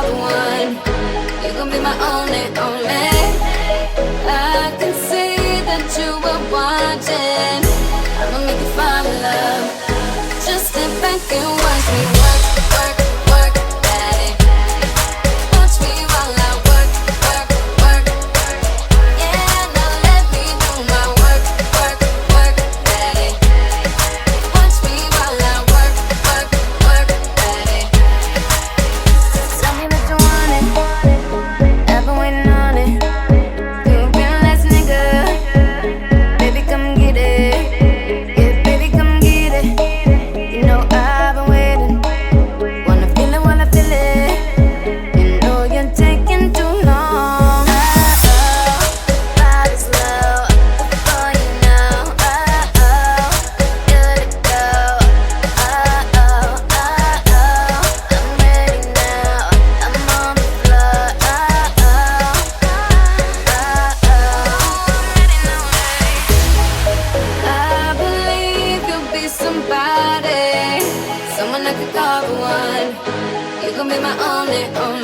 the one. You gon' be my only, only. I can see that you were watching. I'ma make you fall in love. Just sit back and watch me work, work, work, daddy. Watch me while I work, work, work. Yeah, now let me do my work, work, work, daddy. Watch me while I work, work, work, daddy. Tell me that you want it. I've been waiting on it. You've been last nigga. Baby, come get it. Yeah, baby, come get it. You know I've been waiting. Wanna feel it while I feel it. You know you're taking too long. Body's low before you know. Good to go. I'm ready now. I'm on the floor. I believe you'll be somebody, someone I could call the one. You gon' be my only, only.